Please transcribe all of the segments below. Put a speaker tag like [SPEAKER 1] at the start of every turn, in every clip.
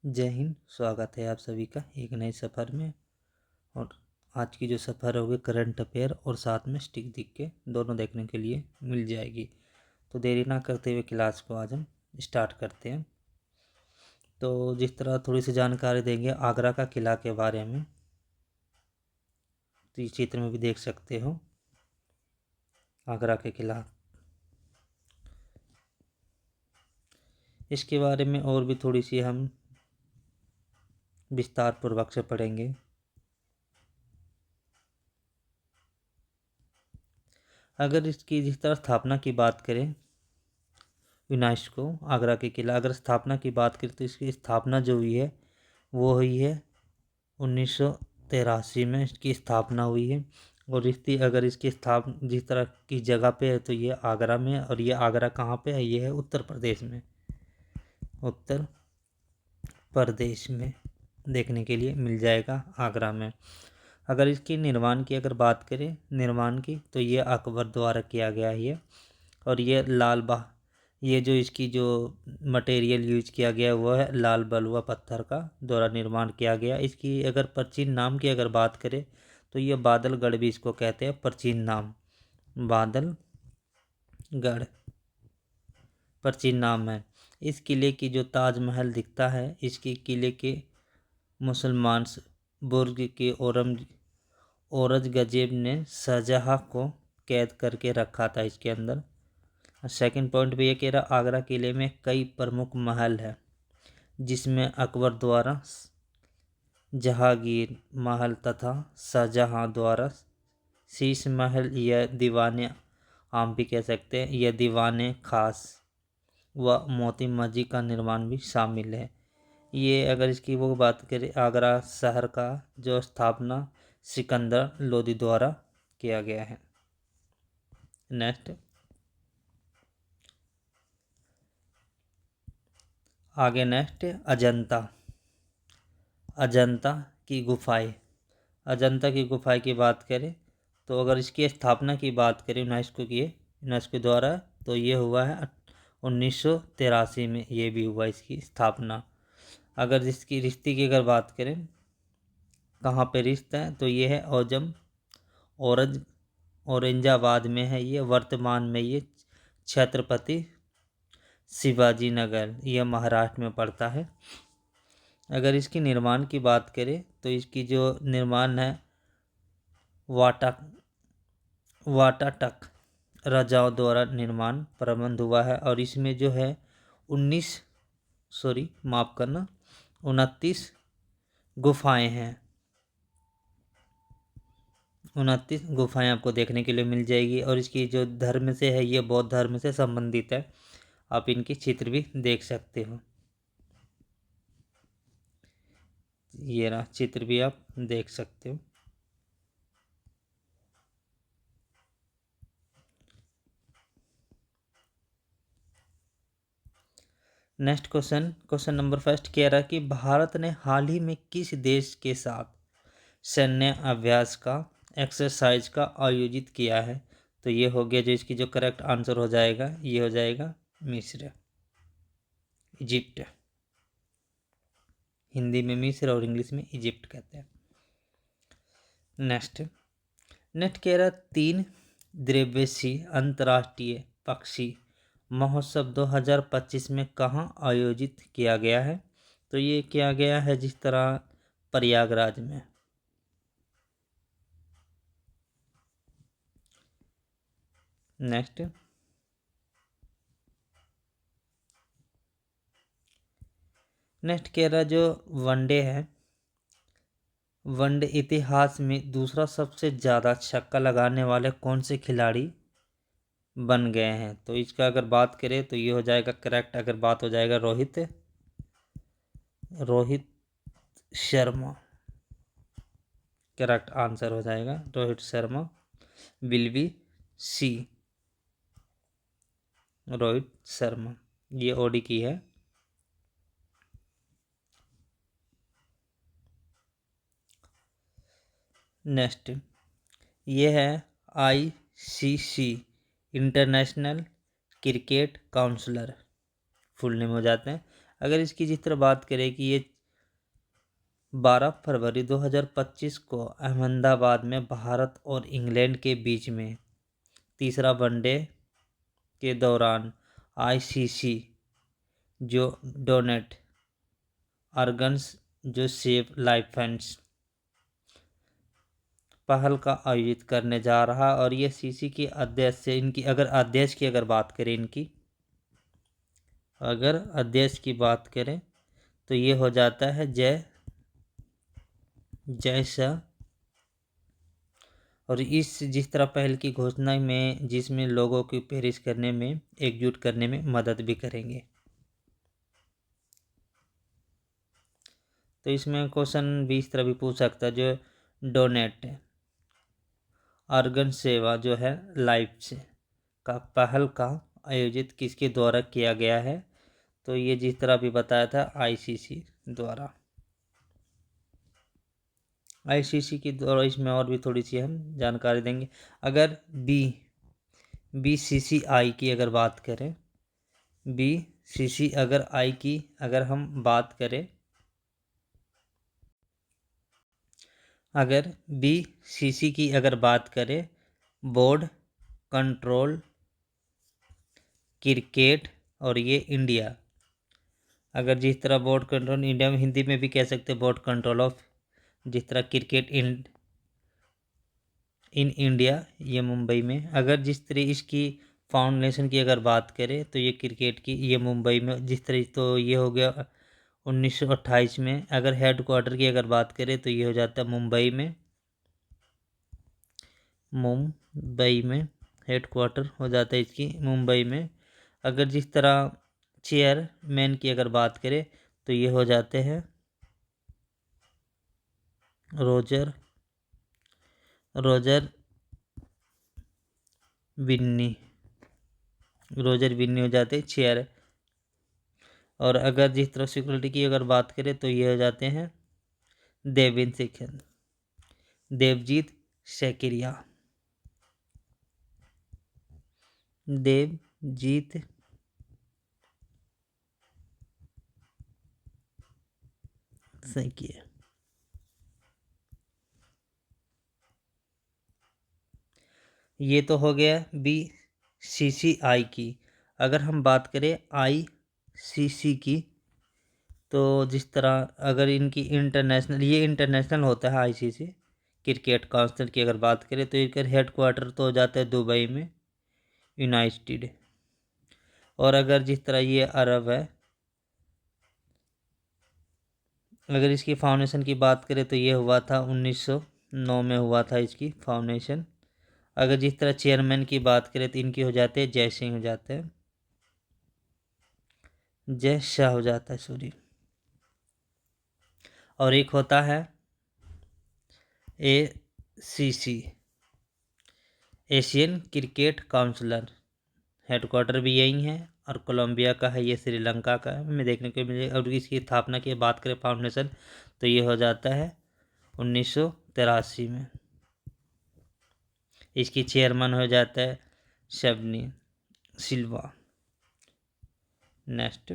[SPEAKER 1] जय हिंद। स्वागत है आप सभी का एक नए सफ़र में। और आज की जो सफ़र होगी करंट अफेयर और साथ में स्टिक दिख के दोनों देखने के लिए मिल जाएगी। तो देरी ना करते हुए क्लास को आज हम स्टार्ट करते हैं। तो जिस तरह थोड़ी सी जानकारी देंगे आगरा का किला के बारे में, तो इस चित्र में भी देख सकते हो आगरा के किला। इसके बारे में और भी थोड़ी सी हम विस्तार पूर्वक से पढ़ेंगे। अगर इसकी जिस तरह स्थापना की बात करें, यूनेस्को आगरा के किला अगर स्थापना की बात करें तो इसकी स्थापना जो हुई है वो हुई है 1983 में इसकी स्थापना हुई है। और अगर इसकी स्थापना जिस तरह की जगह पे है तो ये आगरा में है। और ये आगरा कहाँ पे है? ये है उत्तर प्रदेश में। उत्तर प्रदेश में देखने के लिए मिल जाएगा आगरा में। अगर इसकी निर्माण की अगर बात करें निर्माण की तो ये अकबर द्वारा किया गया है। और ये जो इसकी जो मटेरियल यूज किया गया वो है लाल बलुआ पत्थर का द्वारा निर्माण किया गया। इसकी अगर प्राचीन नाम की अगर बात करें तो ये बादलगढ़ भी इसको कहते हैं। प्राचीन नाम बादलगढ़ प्राचीन नाम है। इस किले की जो ताजमहल दिखता है इसकी किले के मुसलमान बुर्ज के औरंगजेब ने शाहजहां को कैद करके रखा था इसके अंदर। सेकंड पॉइंट पे ये कह रहा आगरा किले में कई प्रमुख महल है जिसमें अकबर द्वारा जहांगीर महल तथा शाहजहां द्वारा शीश महल या दीवाने आम भी कह सकते हैं या दीवाने खास व मोती मस्जिद का निर्माण भी शामिल है। ये अगर इसकी वो बात करें आगरा शहर का जो स्थापना सिकंदर लोदी द्वारा किया गया है। नेक्स्ट आगे नेक्स्ट अजंता की गुफाएं। अजंता की गुफाएं की बात करें तो अगर इसकी स्थापना की बात करें यूनेस्को द्वारा तो ये हुआ है 1983 में। ये भी हुआ इसकी स्थापना। अगर इसकी रिश्ते की अगर बात करें कहाँ पे रिश्ता है तो ये है औरंगाबाद में है। ये वर्तमान में ये छत्रपति शिवाजी नगर यह महाराष्ट्र में पड़ता है। अगर इसकी निर्माण की बात करें तो इसकी जो निर्माण है वाटाटक राजाओं द्वारा निर्माण प्रारंभ हुआ है। और इसमें जो है 29 गुफाएं हैं। 29 गुफाएं आपको देखने के लिए मिल जाएगी। और इसकी जो धर्म से है ये बौद्ध धर्म से संबंधित है। आप इनकी चित्र भी देख सकते हो। ये रहा चित्र भी आप देख सकते हो। नेक्स्ट क्वेश्चन नंबर फर्स्ट कह रहा है कि भारत ने हाल ही में किस देश के साथ सैन्य अभ्यास का एक्सरसाइज का आयोजित किया है? तो ये हो गया जो इसकी जो करेक्ट आंसर हो जाएगा ये हो जाएगा मिस्र, इजिप्ट। हिंदी में मिस्र और इंग्लिश में इजिप्ट कहते हैं। नेक्स्ट कह रहा 3 दिवसीय अंतर्राष्ट्रीय पक्षी महोत्सव 2025 में कहाँ आयोजित किया गया है? तो ये किया गया है जिस तरह प्रयागराज में। नेक्स्ट कह रहा जो वनडे है वनडे इतिहास में दूसरा सबसे ज़्यादा छक्का लगाने वाले कौन से खिलाड़ी बन गए हैं? तो इसका अगर बात करें तो ये हो जाएगा करेक्ट। अगर बात हो जाएगा रोहित शर्मा, करेक्ट आंसर हो जाएगा Rohit Sharma will be C. Rohit Sharma ये ओडी की है। नेक्स्ट ये है ICC international cricket counsellor full name हो जाते हैं। अगर इसकी जिस तरह बात करें कि ये 12 फरवरी 2025 को अहमदाबाद में भारत और इंग्लैंड के बीच में तीसरा वनडे के दौरान आईसीसी जो डोनेट ऑर्गन्स जो सेव लाइफेंस पहल का आयोजित करने जा रहा। और ये सीसी की अध्यक्ष से इनकी अध्यक्ष की अगर बात करें अगर अध्यक्ष की बात करें तो ये हो जाता है जय शाह। और जिस तरह पहल की घोषणा में जिसमें लोगों की पेरिश करने में एकजुट करने में मदद भी करेंगे। तो इसमें क्वेश्चन भी इस तरह भी पूछ सकता है, जो डोनेट ऑर्गन सेवा जो है लाइफ से का पहल का आयोजित किसके द्वारा किया गया है। तो ये जिस तरह भी बताया था आईसीसी द्वारा। आईसीसी के द्वारा इसमें और भी थोड़ी सी हम जानकारी देंगे। अगर बीसीसीआई की अगर बात करें, बीसीसी अगर आई की अगर हम बात करें, अगर बीसीसी की अगर बात करें, बोर्ड कंट्रोल क्रिकेट और ये इंडिया। अगर जिस तरह बोर्ड कंट्रोल इंडिया में हिंदी में भी कह सकते हैं बोर्ड कंट्रोल ऑफ, जिस तरह क्रिकेट इन इंडिया ये मुंबई में। अगर जिस तरह इसकी फाउंडेशन की अगर बात करें तो ये क्रिकेट की ये मुंबई में जिस तरह, तो ये हो गया 1928 में। अगर हेड क्वार्टर की अगर बात करें तो ये हो जाता है मुंबई में हेड क्वार्टर हो जाता है इसकी मुंबई में। अगर जिस तरह चेयरमैन की अगर बात करें तो ये हो जाते हैं रोजर विन्नी हो जाते हैं चेयर। और अगर जिस तरह सिक्योरिटी की अगर बात करें तो ये हो जाते हैं देवजीत सेकिरिया। देवजीत सेकिरिया। ये तो हो गया बीसीसीआई की। अगर हम बात करें आईसीसी की, तो जिस तरह अगर इनकी इंटरनेशनल होता है आईसीसी क्रिकेट काउंसिल की अगर बात करें तो इनका हेड क्वार्टर तो हो जाता है दुबई में यूनाइटेड। और अगर जिस तरह ये अरब है, अगर इसकी फाउंडेशन की बात करें तो ये हुआ था 1909 में हुआ था इसकी फाउंडेशन। अगर जिस तरह चेयरमैन की बात करें तो इनकी हो जाते हैं जय सिंह हो जाते हैं, जय शाह हो जाता है सॉरी। और एक होता है ACC Asian cricket councillor, headquarter भी यही है और कोलंबिया का है, ये श्रीलंका का है हमें देखने को मिलेगा। और इसकी स्थापना की बात करें फाउंडेशन तो ये हो जाता है 1983 में। इसकी चेयरमैन हो जाता है शबनी सिल्वा। नेक्स्ट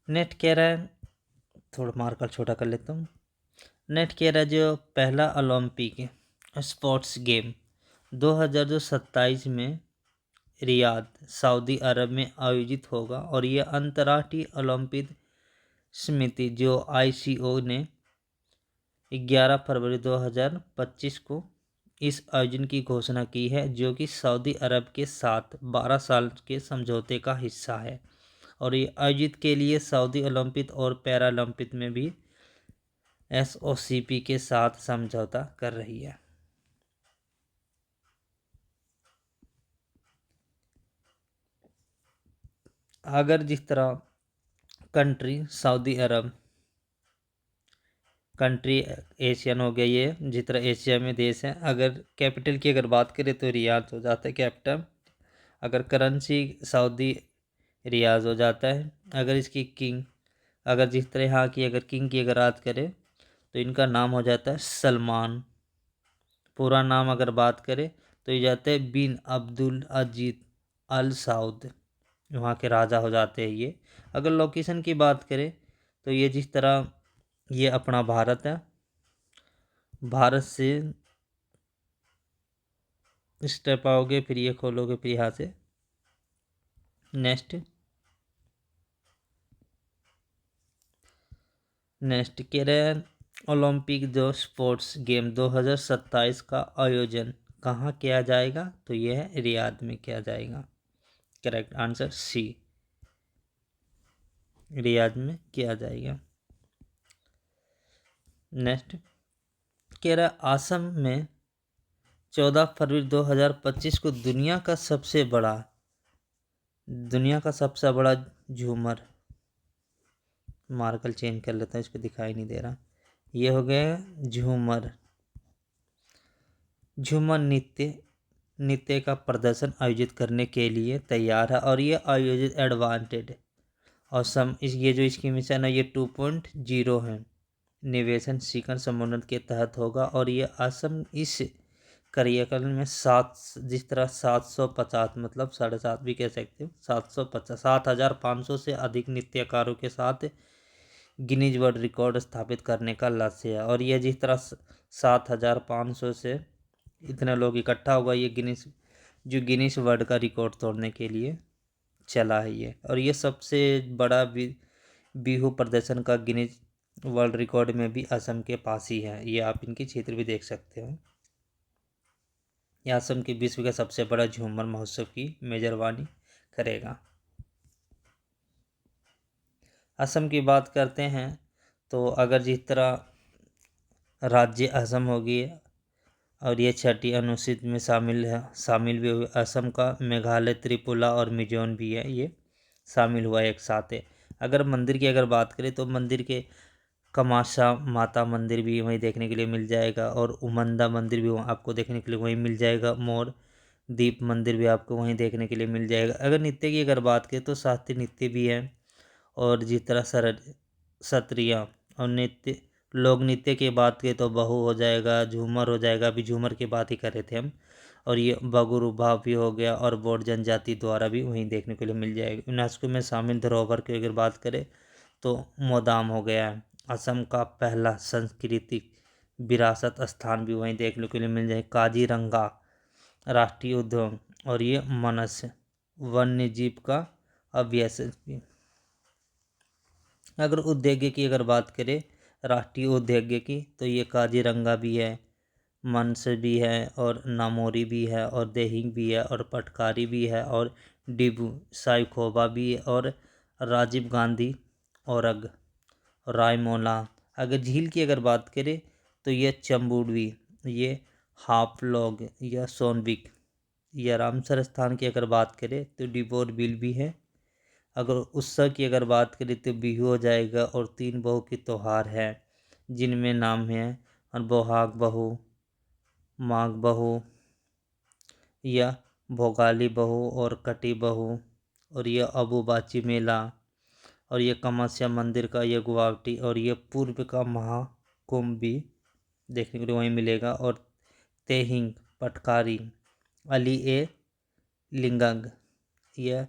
[SPEAKER 1] नेट कह रहा है, थोड़ा मार्कर छोटा कर लेता हूँ। नेट कह रहा है जो पहला ओलंपिक स्पोर्ट्स गेम 2027 में रियाद सऊदी अरब में आयोजित होगा। और ये अंतर्राष्ट्रीय ओलंपिक समिति जो आईसीओ ने 11 फरवरी 2025 को इस आयोजन की घोषणा की है, जो कि सऊदी अरब के साथ 12 साल के समझौते का हिस्सा है। और ये आयोजित के लिए सऊदी ओलंपिक और पैरालंपिक में भी एसओसीपी के साथ समझौता कर रही है। अगर जिस तरह country Saudi Arab country Asian हो गया, ये जिस तरह एशिया में देश है। अगर कैपिटल की अगर बात करें तो रियाद हो जाता है कैपिटल। अगर करेंसी सऊदी रियाज हो जाता है। अगर इसकी किंग अगर जिस तरह यहाँ की अगर किंग की अगर बात करें तो इनका नाम हो जाता है सलमान। पूरा नाम अगर बात करें तो ये जाता है बिन अब्दुल अजीज अल सऊद। वहाँ के राजा हो जाते हैं ये। अगर लोकेशन की बात करें तो ये जिस तरह ये अपना भारत है, भारत से स्टेप आओगे फिर ये खोलोगे फिर यहाँ से नेक्स्ट कह रहे हैं ओलंपिक जो स्पोर्ट्स गेम 2027 का आयोजन कहाँ किया जाएगा, तो यह है रियाद में किया जाएगा। करेक्ट आंसर सी, रियाद में किया जाएगा। नेक्स्ट कह रहा है असम में 14 फरवरी 2025 को दुनिया का सबसे बड़ा झूमर, मार्कर चेंज कर लेता है, इसको दिखाई नहीं दे रहा, ये हो गया झूमर नृत्य का प्रदर्शन आयोजित करने के लिए तैयार है। और ये आयोजित एडवांटेड और ये जो इसकी मिशन है ये 2.0 है, निवेशन शिखर सम्मेलन के तहत होगा। और ये असम इस कार्यकाल में जिस तरह 750 मतलब 7.5 भी कह सकते हो, 750 7,500 से अधिक नृत्यकारों के साथ गिनीज वर्ल्ड रिकॉर्ड स्थापित करने का लक्ष्य है। और ये जिस तरह 7,500 से इतने लोग इकट्ठा होगा, ये गिनीज वर्ल्ड का रिकॉर्ड तोड़ने के लिए चला है ये। और ये सबसे बड़ा बिहू प्रदर्शन का गिनीज वर्ल्ड रिकॉर्ड में भी असम के पास ही है। ये आप इनकी क्षेत्र भी देख सकते हो। यह असम के विश्व का सबसे बड़ा झूमर महोत्सव की मेजबानी करेगा। असम की बात करते हैं तो अगर जिस तरह राज्य असम होगी और ये छठी अनुसूची में शामिल भी हुई। असम का मेघालय, त्रिपुरा और मिजोरम भी है, ये शामिल हुआ एक साथ है। अगर मंदिर की बात करें तो मंदिर के कमाशा माता मंदिर भी वहीं देखने के लिए मिल जाएगा और उमंदा मंदिर भी आपको देखने के लिए वहीं मिल जाएगा। मोर दीप मंदिर भी आपको वहीं देखने के लिए मिल जाएगा। अगर नृत्य की बात करें तो शास्त्रीय नृत्य भी है और जिस तरह सत्रिया और लोक नृत्य की बात करें तो बहू हो जाएगा, झूमर हो जाएगा, अभी झूमर की बात ही कर रहे थे हम। और ये बगुरुभा भी हो गया और बोड जनजाति द्वारा भी वहीं देखने के लिए मिल जाएगा। यूनेस्को में शामिल धरोहर की अगर बात करें तो मोदाम हो गया है। असम का पहला सांस्कृतिक विरासत स्थान भी वहीं देखने के लिए मिल जाए। काजीरंगा राष्ट्रीय उद्यान और ये मानस वन्य जीव का अभ्यास भी। अगर उद्यान की बात करें राष्ट्रीय उद्यान की तो ये काजीरंगा भी है, मानस भी है और नामोरी भी है और देहिंग भी है और पटकारी भी है और डिब्रू साइखोवा भी है और राजीव गांधी औरग रायमोना। अगर झील की बात करें तो ये चंबुडवी, ये हाफलॉग या सोनबिक या रामसर स्थान की बात करें तो डिबोर बिल भी है। अगर उत्सव की बात करें तो बिहू हो जाएगा और 3 बहू के त्यौहार है जिनमें नाम है और बोहाग बहू, माघ बहू या भोगाली बहू और कटी बहू और ये अबुबाची मेला और ये कामाख्या मंदिर का ये गुवाहाटी और ये पूर्व का महाकुंभ भी देखने के लिए वहीं मिलेगा। और तेहिंग पटकारी अली ए लिंगंग यह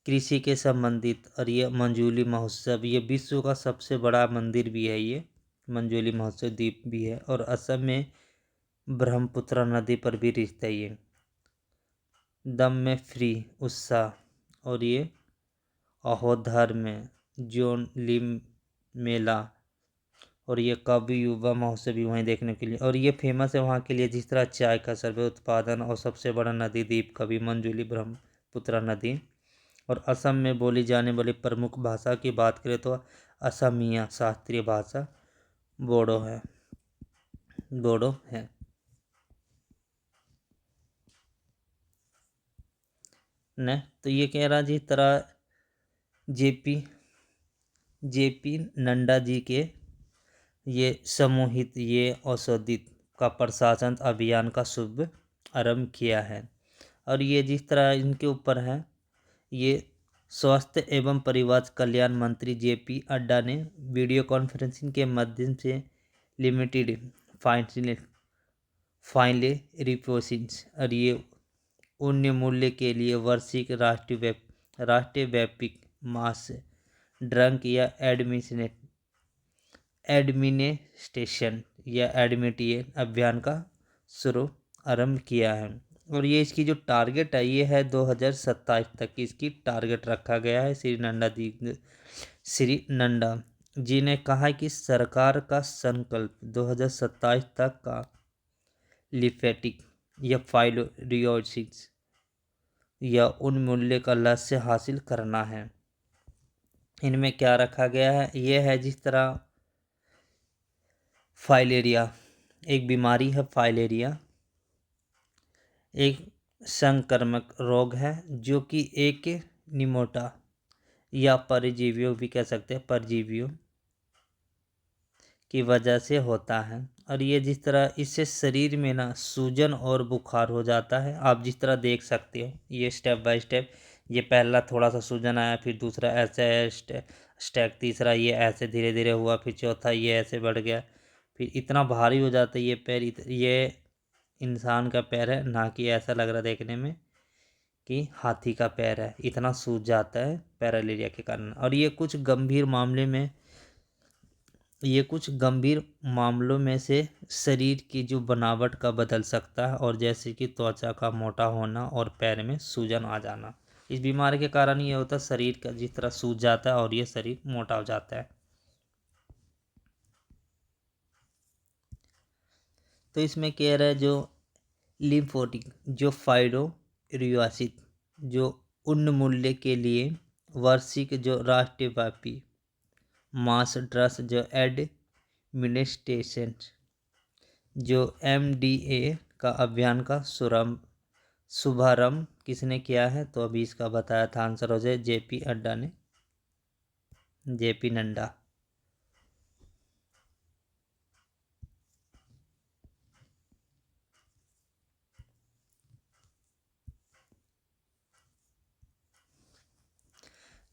[SPEAKER 1] कृषि के संबंधित और ये मंजूली महोत्सव, ये विश्व का सबसे बड़ा मंदिर भी है, ये मंजूली महोत्सव द्वीप भी है। और असम में ब्रह्मपुत्र नदी पर भी रिश्ता है ये। दम में फ्री उत्साह और ये अहोधर में जोन लिम मेला और ये कवि युवा महोत्सव भी वहीं देखने के लिए। और ये फेमस है वहाँ के लिए जिस तरह चाय का सर्वे उत्पादन और सबसे बड़ा नदी द्वीप कवि मंजूली ब्रह्मपुत्र नदी। और असम में बोली जाने वाली प्रमुख भाषा की बात करें तो असमिया शास्त्रीय भाषा बोडो है। न तो ये कह रहा जिस तरह जेपी नड्डा जी के ये समूहित ये औषधि का प्रशासन अभियान का शुभ आरंभ किया है। और ये जिस तरह इनके ऊपर है ये स्वास्थ्य एवं परिवार कल्याण मंत्री जेपी नड्डा ने वीडियो कॉन्फ्रेंसिंग के माध्यम से लिमिटेड फाइनली रिपोर्टिंग्स और ये उन्य मूल्य के लिए वार्षिक राष्ट्रीय राष्ट्रीय व्यापक मास ड्रंक या एडमिनिस्ट्रेशन या एडमिटिए अभियान का शुरू आरंभ किया है। और ये इसकी जो टारगेट है ये है 2027 तक की इसकी टारगेट रखा गया है। श्री नड्डा जी ने कहा कि सरकार का संकल्प 2027 तक का लिफेटिक या फाइलोरियोसिस या उन्मूल्य का लक्ष्य हासिल करना है। इनमें क्या रखा गया है, ये है जिस तरह फाइलेरिया एक बीमारी है। फाइलेरिया एक संक्रामक रोग है जो कि एक निमोटा या परजीवियों भी कह सकते हैं, परजीवियों की वजह से होता है। और ये जिस तरह इससे शरीर में ना सूजन और बुखार हो जाता है। आप जिस तरह देख सकते हो ये स्टेप बाय स्टेप, ये पहला थोड़ा सा सूजन आया, फिर दूसरा ऐसे स्टेप, तीसरा ये ऐसे धीरे धीरे हुआ, फिर चौथा ये ऐसे बढ़ गया, फिर इतना भारी हो जाता है ये पैर। ये इंसान का पैर है, ना कि ऐसा लग रहा देखने में कि हाथी का पैर है। इतना सूज जाता है पैरालिरिया के कारण। और ये कुछ गंभीर मामलों में से शरीर की जो बनावट का बदल सकता है, और जैसे कि त्वचा का मोटा होना और पैर में सूजन आ जाना। इस बीमारी के कारण ये होता है शरीर का जिस तरह सूज जाता है और ये शरीर मोटा हो जाता है। तो इसमें कह रहा है जो लिम्फोटिक जो फाइलोरियोसिस जो उन्मूल्य के लिए वार्षिक जो राष्ट्रव्यापी मास ड्रग्स जो एडमिनिस्ट्रेशन जो एमडीए का अभियान का शुभारंभ किसने किया है, तो अभी इसका बताया था आंसर हो जाए जेपी नड्डा।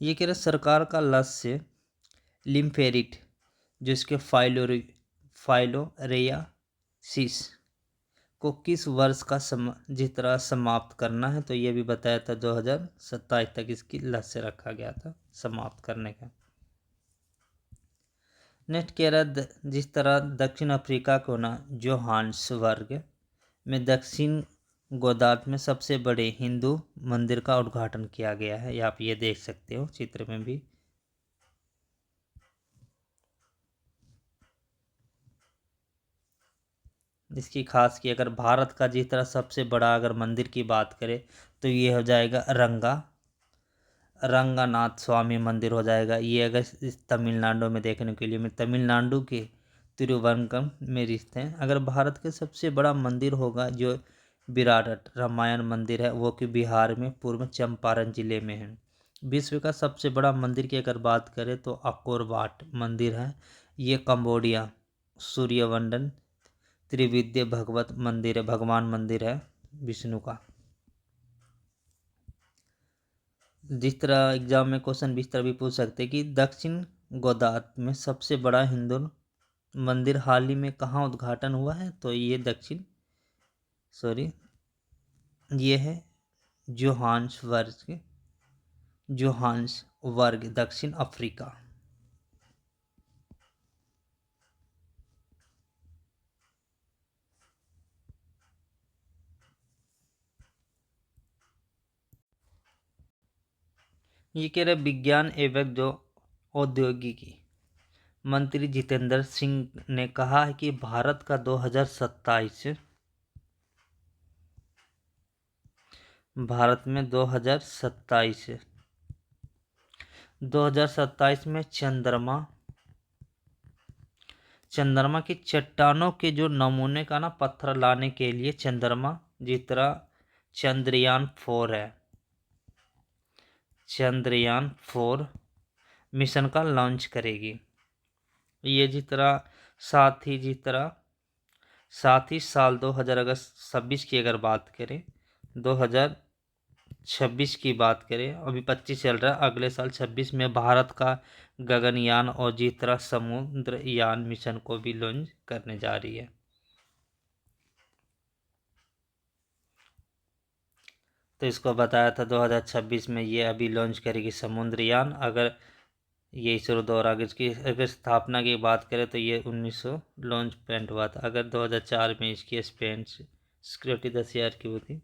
[SPEAKER 1] ये कह रहे सरकार का लक्ष्य लिम्फेरिट जो इसके फाइलोरियासिस को किस वर्ष का जिस तरह समाप्त करना है, तो ये भी बताया था 2027 तक इसकी लक्ष्य रखा गया था समाप्त करने का। नेक्स्ट कह रहा जिस तरह दक्षिण अफ्रीका को ना जोहान्सबर्ग में दक्षिण गोदार्ध में सबसे बड़े हिंदू मंदिर का उद्घाटन किया गया है। आप ये देख सकते हो चित्र में भी। इसकी खास की अगर भारत का जिस तरह सबसे बड़ा अगर मंदिर की बात करें तो ये हो जाएगा रंगनाथ स्वामी मंदिर हो जाएगा। ये अगर इस तमिलनाडु में देखने के लिए तमिलनाडु के तिरुवनंतपुरम में स्थित हैं। अगर भारत के सबसे बड़ा मंदिर होगा जो विराट रामायण मंदिर है वो कि बिहार में पूर्व चंपारण जिले में है। विश्व का सबसे बड़ा मंदिर की अगर बात करें तो अकोर वाट मंदिर है। ये कंबोडिया सूर्यवंदन त्रिविद्य भगवान मंदिर है विष्णु का। जिस तरह एग्जाम में क्वेश्चन इस तरह भी पूछ सकते हैं कि दक्षिण गोदार्ध में सबसे बड़ा हिंदू मंदिर हाल ही में कहाँ उद्घाटन हुआ है, तो ये ये है जोहान्सबर्ग दक्षिण अफ्रीका। ये कह रहे विज्ञान एवं जो औद्योगिकी मंत्री जितेंद्र सिंह ने कहा है कि भारत का 2027 में चंद्रमा की चट्टानों के जो नमूने का ना पत्थर लाने के लिए चंद्रमा जिस तरह चंद्रयान 4 मिशन का लॉन्च करेगी। ये साथ ही साल 2026 की अगर बात करें 2026 की बात करें, अभी 25 चल रहा है, अगले साल 26 में भारत का गगनयान और जिस तरह समुद्रयान मिशन को भी लॉन्च करने जा रही है। तो इसको बताया था 2026 में ये अभी लॉन्च करेगी समुद्रयान। अगर ये इसरो द्वारा इसकी अगर स्थापना की बात करें तो ये 1900 लॉन्च पॉइंट हुआ था। अगर 2004 में इसकी स्पेस सिक्योरिटी 10,000 की हुई थी।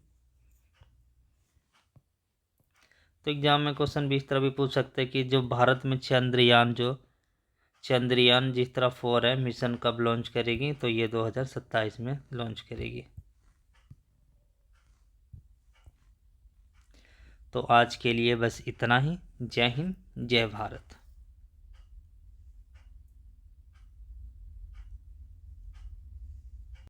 [SPEAKER 1] तो एग्जाम में क्वेश्चन भी इस तरह भी पूछ सकते हैं कि जो भारत में चंद्रयान जिस तरह 4 है, मिशन कब लॉन्च करेगी, तो ये 2027 में लॉन्च करेगी। तो आज के लिए बस इतना ही। जय हिंद, जय भारत।